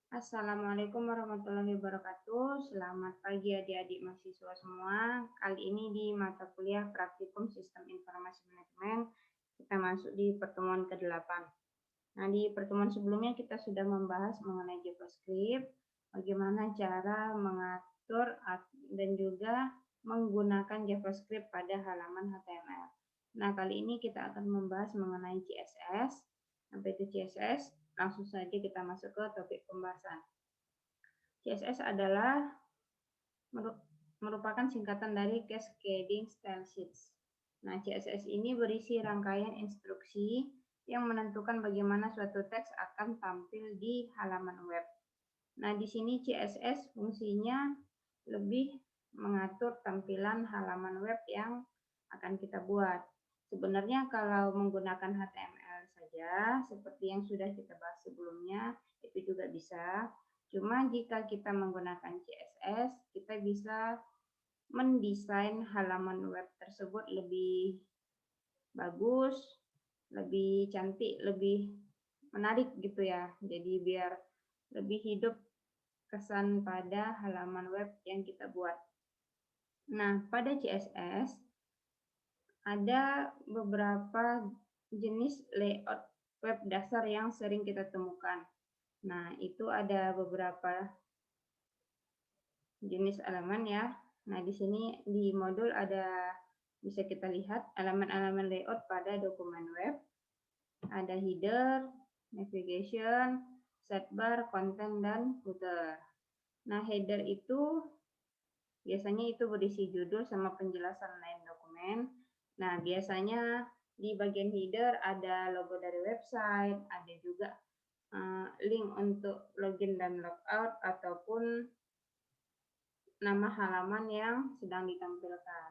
Assalamualaikum warahmatullahi wabarakatuh. Selamat pagi adik-adik mahasiswa semua. Kali ini di mata kuliah Praktikum Sistem Informasi Manajemen, kita masuk di pertemuan ke-8. Nah, di pertemuan sebelumnya kita sudah membahas mengenai JavaScript, bagaimana cara mengatur dan juga menggunakan JavaScript pada halaman HTML. Nah, kali ini kita akan membahas mengenai CSS. Sampai itu CSS, langsung saja kita masuk ke topik pembahasan. CSS adalah merupakan singkatan dari Cascading Style Sheets. Nah, CSS ini berisi rangkaian instruksi yang menentukan bagaimana suatu teks akan tampil di halaman web. Nah, di sini CSS fungsinya lebih mengatur tampilan halaman web yang akan kita buat. Sebenarnya kalau menggunakan HTML saja, seperti yang sudah kita bahas sebelumnya, itu juga bisa. Cuma jika kita menggunakan CSS, kita bisa mendesain halaman web tersebut lebih bagus, lebih cantik, lebih menarik gitu ya. Jadi biar lebih hidup kesan pada halaman web yang kita buat. Nah, pada CSS ada beberapa jenis layout web dasar yang sering kita temukan. Nah, itu ada beberapa jenis elemen ya. Nah, di sini di modul ada bisa kita lihat elemen-elemen layout pada dokumen web. Ada header, navigation, sidebar, content, dan footer. Nah, header itu biasanya itu berisi judul sama penjelasan lain dokumen. Nah, biasanya di bagian header ada logo dari website, ada juga link untuk login dan logout, ataupun nama halaman yang sedang ditampilkan.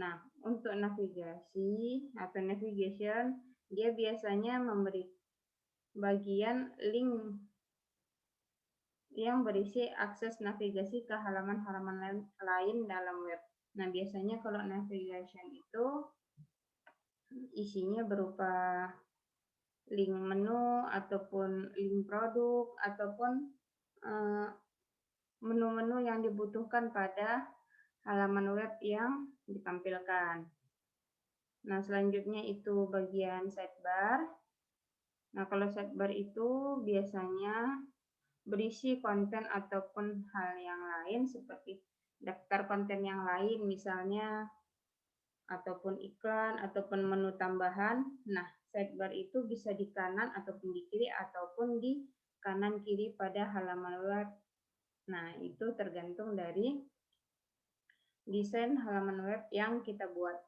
Nah, untuk navigasi atau navigation, dia biasanya memberi bagian link yang berisi akses navigasi ke halaman-halaman lain dalam web. Nah, biasanya kalau navigation itu isinya berupa link menu ataupun link produk ataupun menu-menu yang dibutuhkan pada halaman web yang ditampilkan. Nah, selanjutnya itu bagian sidebar. Nah, kalau sidebar itu biasanya berisi konten ataupun hal yang lain seperti daftar konten yang lain misalnya, ataupun iklan, ataupun menu tambahan. Nah, sidebar itu bisa di kanan ataupun di kiri ataupun di kanan kiri pada halaman web. Nah, itu tergantung dari desain halaman web yang kita buat.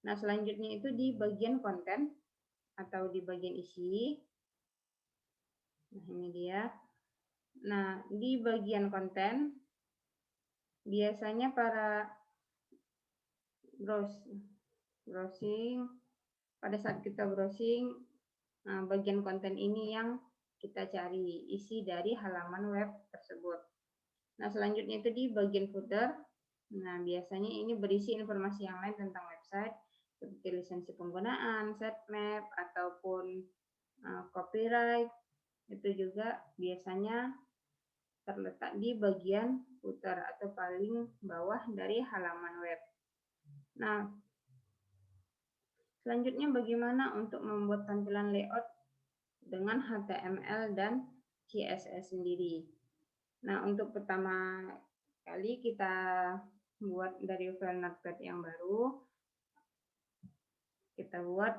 Nah, selanjutnya itu di bagian konten atau di bagian isi. Nah, ini dia. Nah, di bagian konten biasanya para browsing, pada saat kita browsing, bagian konten ini yang kita cari isi dari halaman web tersebut. Nah, selanjutnya itu di bagian footer. Nah, biasanya ini berisi informasi yang lain tentang website seperti lisensi penggunaan, sitemap, ataupun copyright. Itu juga biasanya terletak di bagian footer atau paling bawah dari halaman web. Nah, selanjutnya bagaimana untuk membuat tampilan layout dengan HTML dan CSS sendiri. Nah, untuk pertama kali kita buat dari file notepad yang baru, kita buat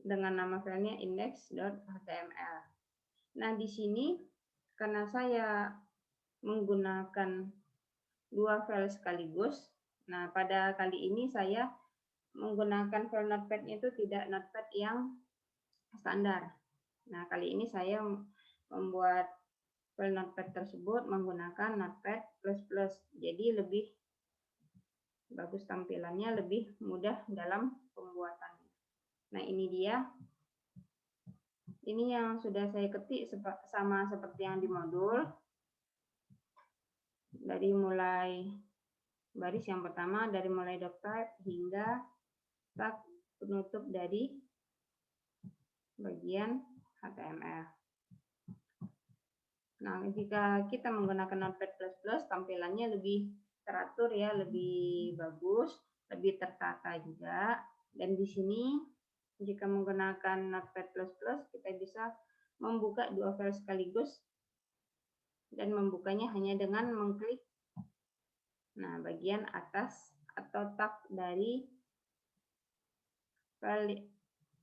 dengan nama filenya index.html. Nah, di sini karena saya menggunakan dua file sekaligus, nah pada kali ini saya menggunakan file notepad itu tidak notepad yang standar. Nah, kali ini saya membuat file notepad tersebut menggunakan notepad++. Jadi lebih bagus tampilannya, lebih mudah dalam pembuatannya. Nah, ini dia. Ini yang sudah saya ketik sama seperti yang di modul. Dari mulai baris yang pertama, dari mulai doctype hingga tag penutup dari bagian HTML. Nah, jika kita menggunakan Notepad++, tampilannya lebih teratur ya, lebih bagus, lebih tertata juga. Dan di sini jika menggunakan Notepad++, kita bisa membuka 2 file sekaligus dan membukanya hanya dengan mengklik bagian atas atau tab dari file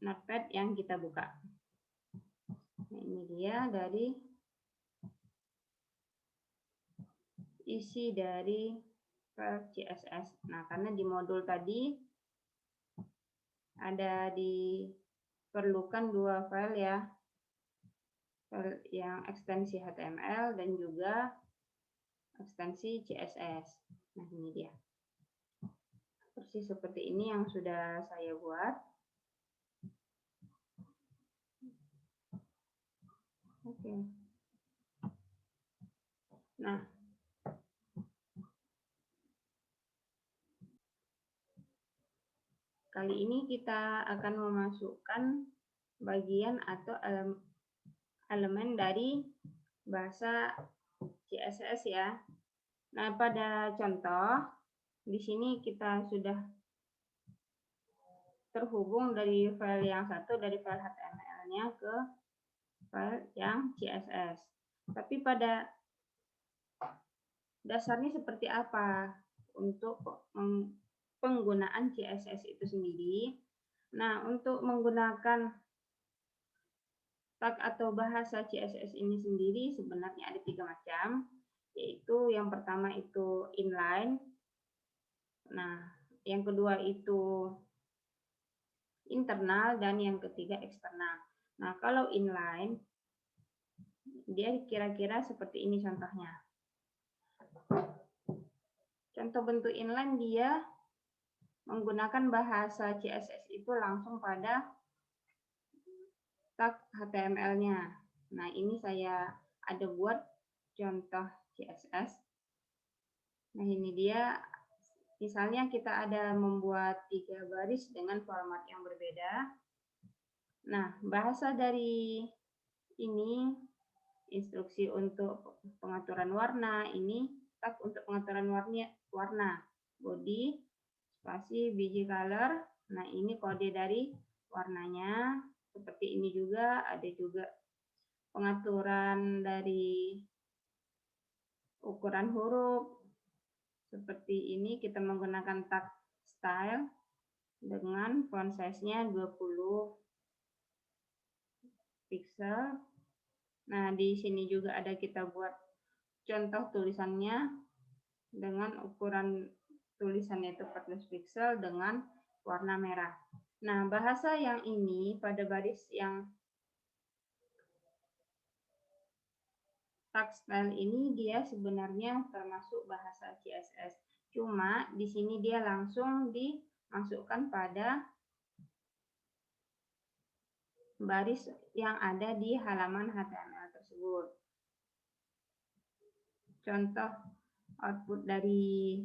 Notepad yang kita buka. Nah, ini dia dari isi dari file CSS. Nah, karena di modul tadi ada diperlukan 2 file ya, file yang ekstensi HTML dan juga ekstensi CSS. Nah, ini dia. Persis seperti ini yang sudah saya buat. Oke. Nah, kali ini kita akan memasukkan bagian atau elemen dari bahasa CSS ya. Nah, pada contoh di sini kita sudah terhubung dari file yang satu, dari file HTML-nya ke file yang CSS. Tapi pada dasarnya seperti apa untuk penggunaan CSS itu sendiri? Nah, untuk menggunakan tag atau bahasa CSS ini sendiri sebenarnya ada 3 macam, yaitu yang pertama itu inline. Nah, yang kedua itu internal dan yang ketiga eksternal. Nah, kalau inline dia kira-kira seperti ini contohnya. Contoh bentuk inline dia menggunakan bahasa CSS itu langsung pada tag HTML-nya. Nah, ini saya ada buat contoh CSS. Nah, ini dia. Misalnya kita ada membuat 3 baris dengan format yang berbeda. Nah, bahasa dari ini instruksi untuk pengaturan warna, ini tag untuk pengaturan warna, body, spasi, biji color. Nah, ini kode dari warnanya. Seperti ini juga, ada juga pengaturan dari ukuran huruf. Seperti ini kita menggunakan tag style dengan font size-nya 20 pixel. Nah, di sini juga ada kita buat contoh tulisannya dengan ukuran tulisannya itu 14 pixel dengan warna merah. Nah, bahasa yang ini pada baris yang tag style ini dia sebenarnya termasuk bahasa CSS. Cuma di sini dia langsung dimasukkan pada baris yang ada di halaman HTML tersebut. Contoh output dari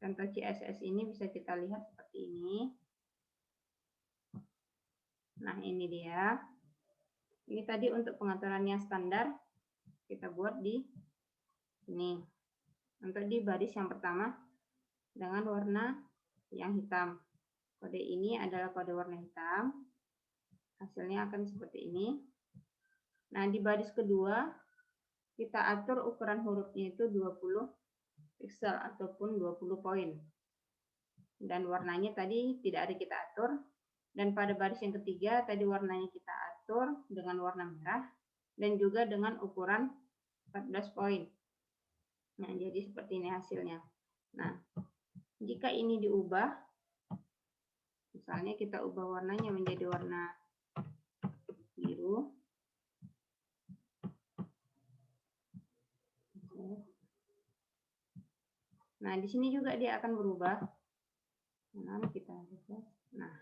contoh CSS ini bisa kita lihat seperti ini. Nah, ini dia. Ini tadi untuk pengaturannya standar. Kita buat di sini. Untuk di baris yang pertama dengan warna yang hitam. Kode ini adalah kode warna hitam. Hasilnya akan seperti ini. Nah, di baris kedua kita atur ukuran hurufnya itu 20 pixel ataupun 20 poin. Dan warnanya tadi tidak ada kita atur. Dan pada baris yang ketiga tadi warnanya kita atur dengan warna merah dan juga dengan ukuran 14 poin. Nah, jadi seperti ini hasilnya. Nah, jika ini diubah, misalnya kita ubah warnanya menjadi warna biru. Nah, di sini juga dia akan berubah. Nah, kita lihat. Nah,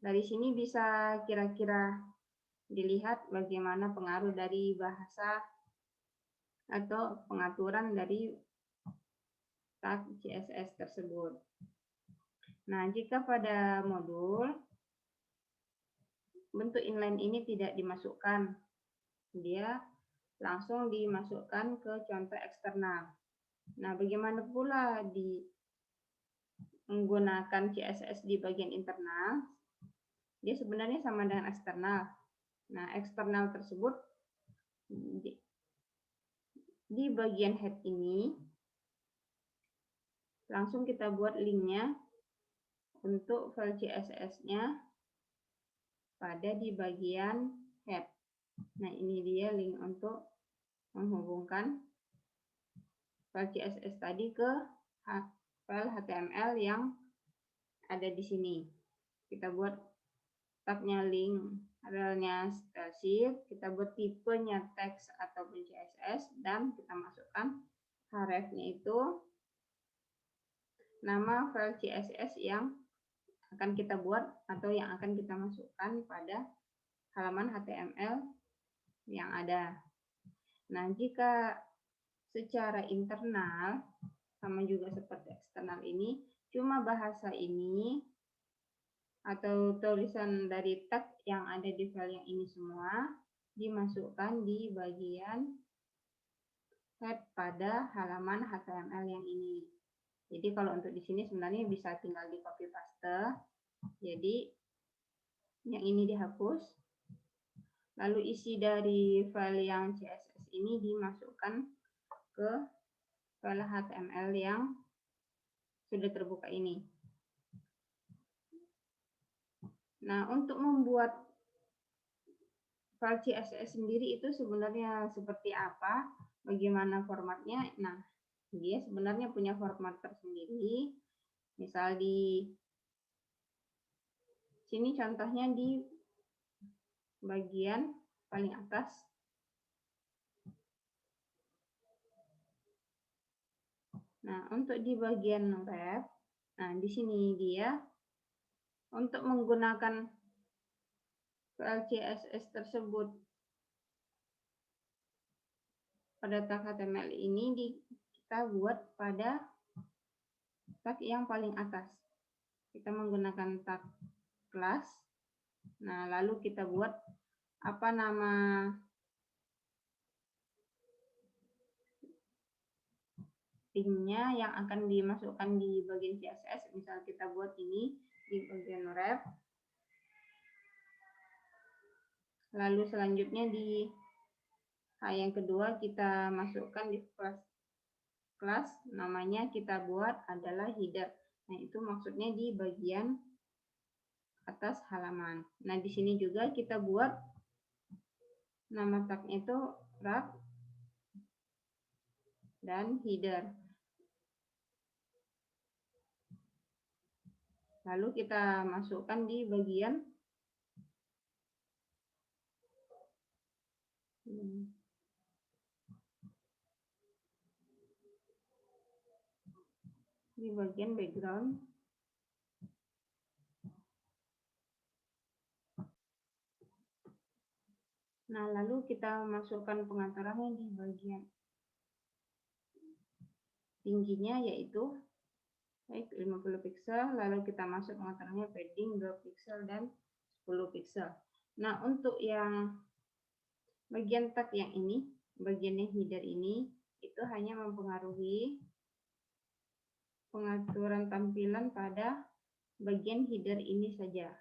dari sini bisa kira-kira dilihat bagaimana pengaruh dari bahasa atau pengaturan dari tag CSS tersebut. Nah, jika pada modul bentuk inline ini tidak dimasukkan. Dia langsung dimasukkan ke contoh eksternal. Nah, bagaimana pula di menggunakan CSS di bagian internal? Dia sebenarnya sama dengan eksternal. Nah, eksternal tersebut di bagian head ini langsung kita buat linknya untuk file CSS-nya pada di bagian head. Nah, ini dia link untuk menghubungkan file CSS tadi ke file HTML yang ada di sini. Kita buat tabnya link, relnya style sheet, kita buat tipenya teks ataupun CSS, dan kita masukkan href-nya itu nama file CSS yang akan kita buat atau yang akan kita masukkan pada halaman HTML yang ada. Nah, jika secara internal sama juga seperti eksternal ini, cuma bahasa ini atau tulisan dari tag yang ada di file yang ini semua dimasukkan di bagian head pada halaman HTML yang ini. Jadi kalau untuk di sini sebenarnya bisa tinggal di copy paste. Jadi yang ini dihapus. Lalu isi dari file yang CSS ini dimasukkan ke file HTML yang sudah terbuka ini. Nah, untuk membuat file CSS sendiri itu sebenarnya seperti apa, bagaimana formatnya. Nah, dia sebenarnya punya format tersendiri. Misal di sini contohnya di bagian paling atas. Nah, untuk di bagian web, nah di sini dia untuk menggunakan file CSS tersebut pada tag HTML ini kita buat pada tag yang paling atas. Kita menggunakan tag class. Nah, lalu kita buat apa nama linknya yang akan dimasukkan di bagian CSS. Misal kita buat ini di bagian wrap. Lalu selanjutnya di yang kedua kita masukkan di class, namanya kita buat adalah header. Nah, itu maksudnya di bagian atas halaman. Nah, di sini juga kita buat nama tagnya itu wrap dan header. Lalu kita masukkan di bagian background. Nah, lalu kita masukkan pengaturannya di bagian tingginya, yaitu 50 pixel, lalu kita masuk pengaturannya padding 2 pixel dan 10 pixel. Nah, untuk yang bagian tag yang ini, bagiannya header ini, itu hanya mempengaruhi pengaturan tampilan pada bagian header ini saja.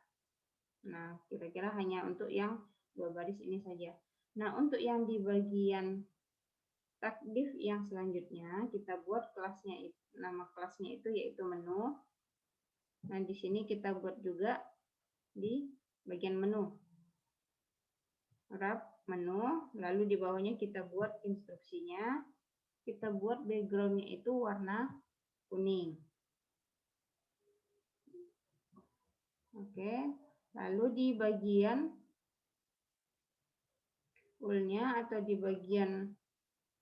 Nah, kira-kira hanya untuk yang 2 baris ini saja. Nah, untuk yang di bagian tag div yang selanjutnya, kita buat kelasnya, nama kelasnya itu yaitu menu. Nah, di sini kita buat juga di bagian menu. Wrap menu, lalu di bawahnya kita buat instruksinya. Kita buat backgroundnya itu warna kuning. Oke, lalu di bagian toolnya atau di bagian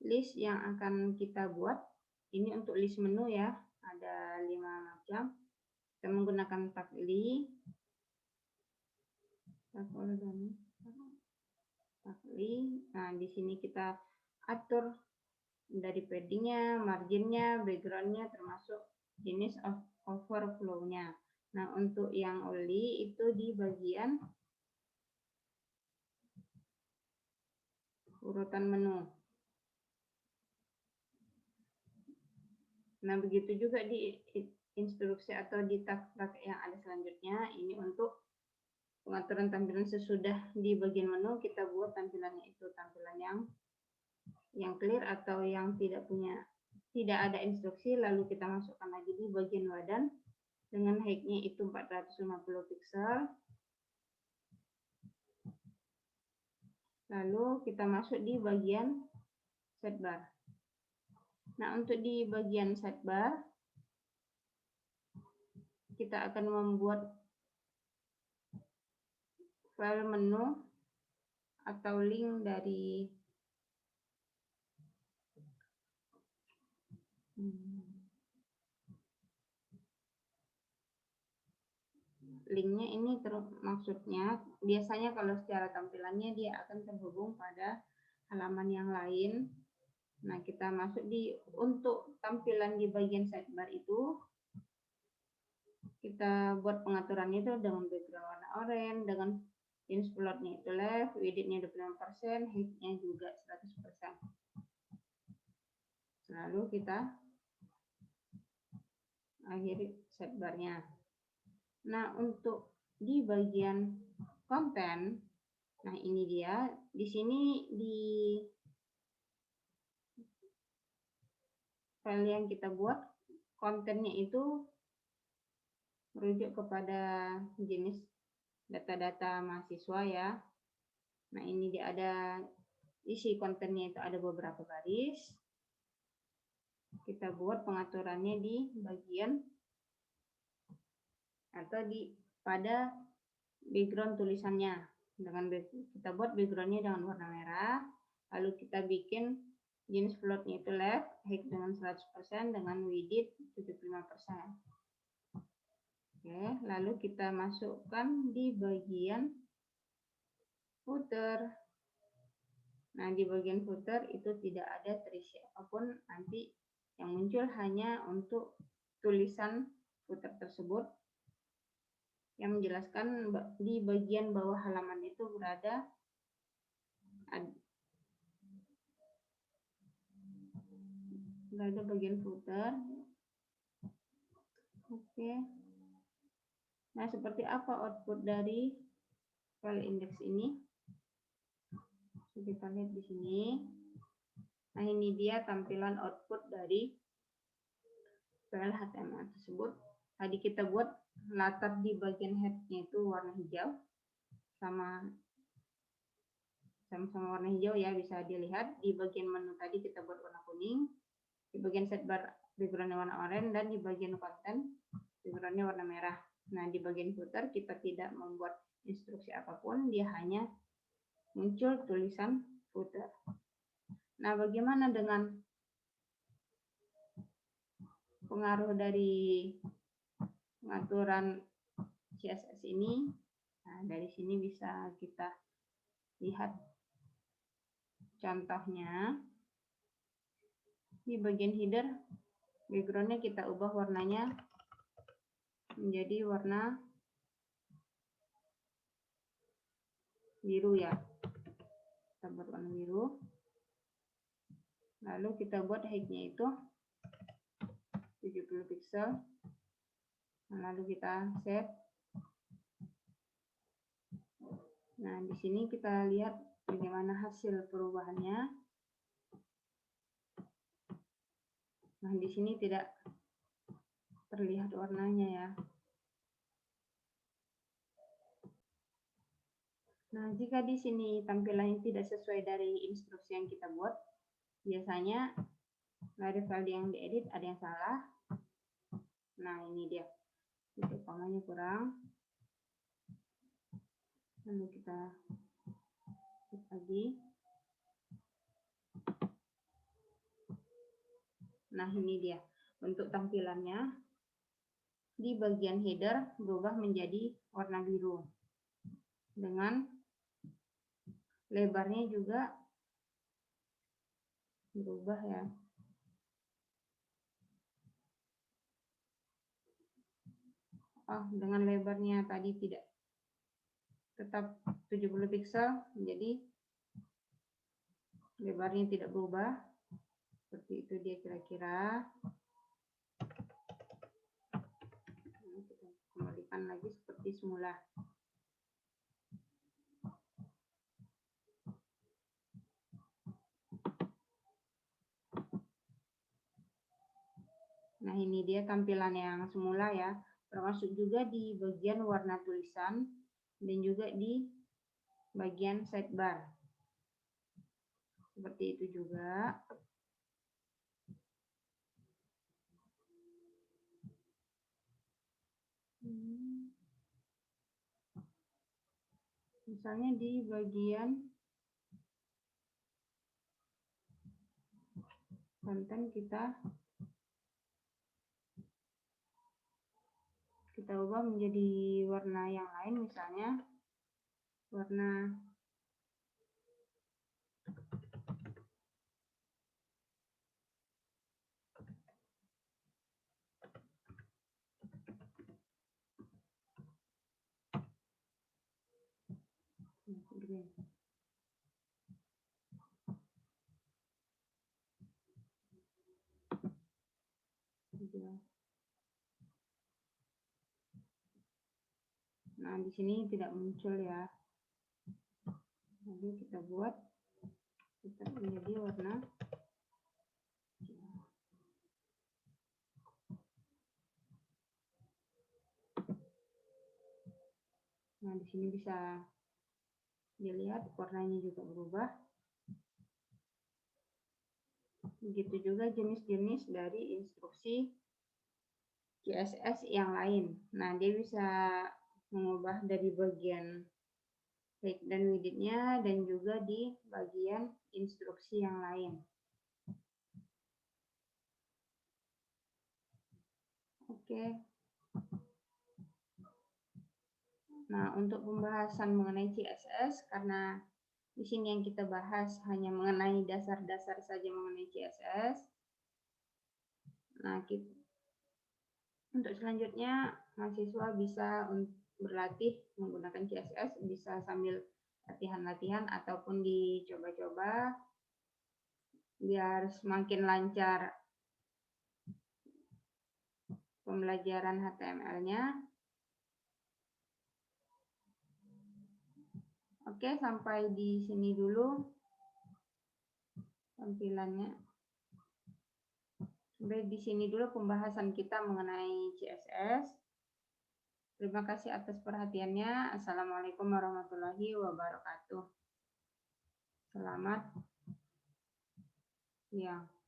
list yang akan kita buat, ini untuk list menu ya, ada 5 macam. Kita menggunakan tag li, nah di sini kita atur dari paddingnya, marginnya, backgroundnya, termasuk jenis overflow-nya. Nah, untuk yang only itu di bagian urutan menu. Nah, begitu juga di instruksi atau di tab-tab yang ada selanjutnya. Ini untuk pengaturan tampilan sesudah di bagian menu, kita buat tampilannya itu tampilan yang clear atau yang tidak ada instruksi, lalu kita masukkan lagi di bagian wadah dengan height-nya itu 450 pixel. Lalu kita masuk di bagian sidebar. Nah, untuk di bagian sidebar, kita akan membuat file menu atau link dari linknya ini maksudnya biasanya kalau secara tampilannya dia akan terhubung pada halaman yang lain. Nah, kita masuk untuk tampilan di bagian sidebar itu, kita buat pengaturannya itu dengan background warna oranye, dengan jenis plotnya itu left, width-nya 25%, height-nya juga 100%. Lalu kita akhiri sidebar-nya. Nah, untuk di bagian konten, nah ini dia, di sini di file yang kita buat, kontennya itu merujuk kepada jenis data-data mahasiswa ya. Nah, ini dia ada isi kontennya itu ada beberapa baris. Kita buat pengaturannya di bagian atau pada background tulisannya. Kita buat backgroundnya dengan warna merah. Lalu kita bikin jenis plotnya itu left, height dengan 100%, dengan width 75%. Oke, lalu kita masukkan di bagian footer. Nah, di bagian footer itu tidak ada terisi apapun, nanti yang muncul hanya untuk tulisan footer tersebut yang menjelaskan di bagian bawah halaman itu berada bagian footer. Oke. Nah, seperti apa output dari file index ini? Kita lihat di sini. Nah, ini dia tampilan output dari file HTML tersebut. Tadi kita buat latar di bagian head-nya itu warna hijau, sama warna hijau ya, bisa dilihat. Di bagian menu tadi kita buat warna kuning, di bagian sidebar backgroundnya warna oranye, dan di bagian konten backgroundnya warna merah. Nah, di bagian footer kita tidak membuat instruksi apapun, dia hanya muncul tulisan footer. Nah, bagaimana dengan pengaruh dari pengaturan CSS ini? Nah, dari sini bisa kita lihat contohnya. Di bagian header, backgroundnya kita ubah warnanya menjadi warna biru ya. Kita buat warna biru. Lalu kita buat height-nya itu 70 pixel. Lalu kita save. Nah, di sini kita lihat bagaimana hasil perubahannya. Nah, di sini tidak terlihat warnanya ya. Nah, jika di sini tampilannya tidak sesuai dari instruksi yang kita buat, biasanya dari file yang diedit ada yang salah. Nah, ini dia. Titik komanya kurang. Lalu kita klik lagi. Nah, ini dia. Untuk tampilannya di bagian header berubah menjadi warna biru. Dengan lebarnya juga berubah ya. Oh, dengan lebarnya tadi tidak tetap 70 pixel, jadi lebarnya tidak berubah. Seperti itu dia kira-kira. Kita kembalikan lagi seperti semula. Nah, ini dia tampilan yang semula ya, termasuk juga di bagian warna tulisan dan juga di bagian sidebar. Seperti itu juga. Misalnya di bagian konten kita ubah menjadi warna yang lain, misalnya warna green. Nah, di sini tidak muncul ya. Lalu kita buat menjadi warna. Nah, di sini bisa dilihat warnanya juga berubah. Begitu juga jenis-jenis dari instruksi CSS yang lain. Nah, dia bisa mengubah dari bagian height dan width-nya dan juga di bagian instruksi yang lain. Oke. Nah, untuk pembahasan mengenai CSS, karena di sini yang kita bahas hanya mengenai dasar-dasar saja mengenai CSS. Nah, untuk selanjutnya mahasiswa bisa berlatih menggunakan CSS, bisa sambil latihan-latihan ataupun dicoba-coba biar semakin lancar pembelajaran HTML-nya. Oke, sampai di sini dulu tampilannya. Sampai di sini dulu pembahasan kita mengenai CSS. Terima kasih atas perhatiannya. Assalamualaikum warahmatullahi wabarakatuh. Selamat siang.